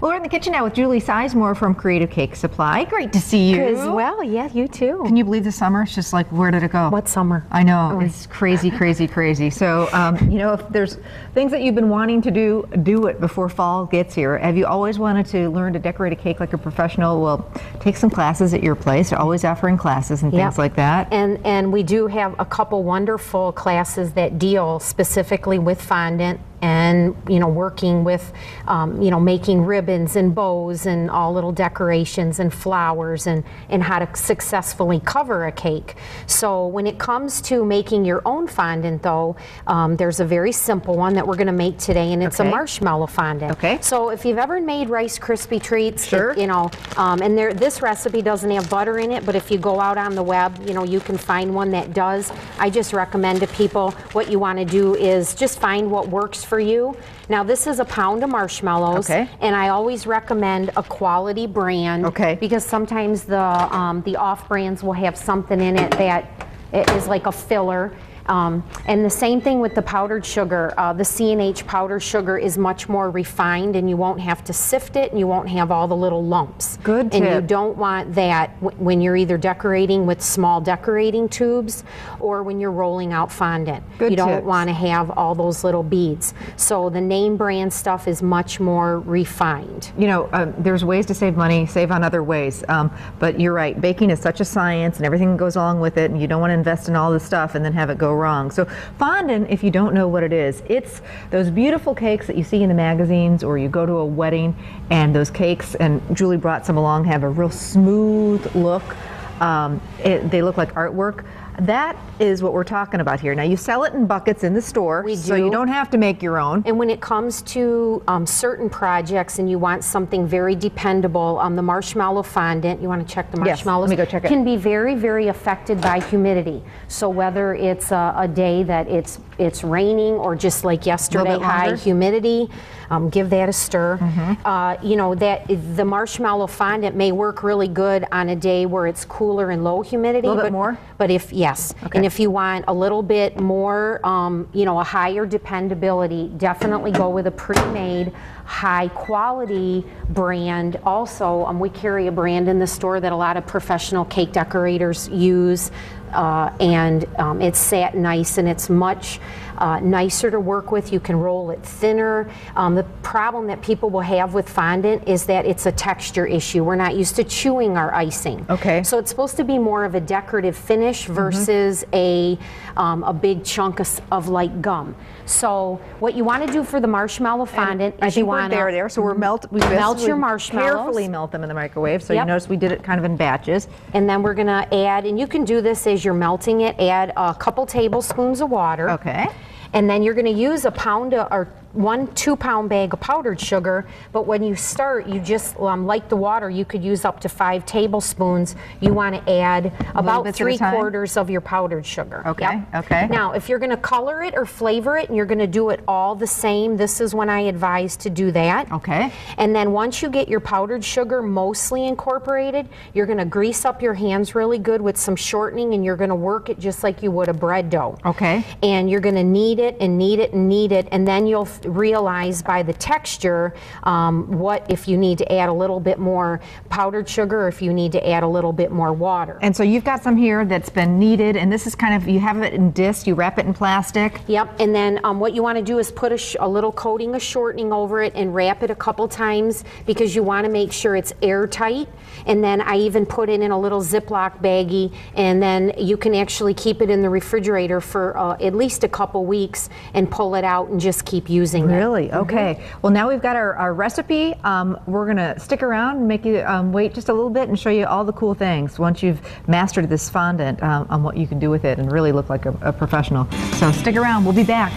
Well, we're in the kitchen now with Julie Sizemore from Creative Cake Supply. Great to see you. As well, yeah, you too. Can you believe the summer? It's just like, where did it go? What summer? I know, it's crazy, crazy, crazy. So, you know, if there's things that you've been wanting to do it before fall gets here. Have you always wanted to learn to decorate a cake like a professional? Well, take some classes at your place. They're always offering classes and things like that. And we do have a couple wonderful classes that deal specifically with fondant and, you know, working with, you know, making ribbons and bows and all little decorations and flowers and how to successfully cover a cake. So when it comes to making your own fondant, though, there's a very simple one that we're going to make today, and it's a marshmallow fondant. Okay. So if you've ever made Rice Krispie treats, sure. you know, and this recipe doesn't have butter in it, but if you go out on the web, you know, you can find one that does. I just recommend to people what you want to do is just find what works for you. Now this is a pound of marshmallows, and I always recommend a quality brand, because sometimes the off brands will have something in it that is like a filler. And the same thing with the powdered sugar. The C&H powdered sugar is much more refined, and you won't have to sift it, and you won't have all the little lumps. Good tip. And you don't want that when you're either decorating with small decorating tubes or when you're rolling out fondant. Good you don't tips. want to have all those little beads. So the name brand stuff is much more refined. You know, there's ways to save money, save on other ways. But you're right, baking is such a science, and everything goes along with it, and you don't want to invest in all this stuff and then have it go wrong. So fondant, if you don't know what it is, it's those beautiful cakes that you see in the magazines, or you go to a wedding and those cakes, and Julie brought some along, have a real smooth look. They look like artwork. That is what we're talking about here. Now you sell it in buckets in the store, so you don't have to make your own. And when it comes to certain projects and you want something very dependable, the marshmallow fondant, you want to check the marshmallows, let me go check it. Can be very, very affected by humidity. So whether it's a day that it's raining or just like yesterday, high humidity, give that a stir. You know, that the marshmallow fondant may work really good on a day where it's cooler and low humidity. A little bit more? But if, yes, and if you want a little bit more, you know, a higher dependability, definitely go with a pre-made, high quality brand. Also, we carry a brand in the store that a lot of professional cake decorators use, and it's satin nice, and it's much nicer to work with. You can roll it thinner. The problem that people will have with fondant is that it's a texture issue. We're not used to chewing our icing. So it's supposed to be more of a decorative finish versus a big chunk of like gum. So what you want to do for the marshmallow fondant is you want to there. So we melt your marshmallows. Carefully melt them in the microwave. So you notice we did it kind of in batches. And then we're going to add, and you can do this as you're melting it, add a couple tablespoons of water. And then you're going to use a pound or 1 2-pound bag of powdered sugar, but when you start, you just, like the water, you could use up to 5 tablespoons. You want to add about 3/4 of your powdered sugar. Now, if you're going to color it or flavor it, and you're going to do it all the same, this is when I advise to do that. And then once you get your powdered sugar mostly incorporated, you're going to grease up your hands really good with some shortening, and you're going to work it just like you would a bread dough. And you're going to knead it and knead it and knead it, and then you'll realize by the texture what if you need to add a little bit more powdered sugar, or if you need to add a little bit more water. And so you've got some here that's been kneaded, and this is kind of, you have it in disc, you wrap it in plastic. And then what you want to do is put a little coating of shortening over it and wrap it a couple times, because you want to make sure it's airtight. And then I even put it in a little Ziploc baggie, and then you can actually keep it in the refrigerator for at least a couple weeks and pull it out and just keep using it. Really? Okay. Well, now we've got our recipe. We're going to stick around and make you wait just a little bit and show you all the cool things once you've mastered this fondant on what you can do with it and really look like a professional. So stick around. We'll be back.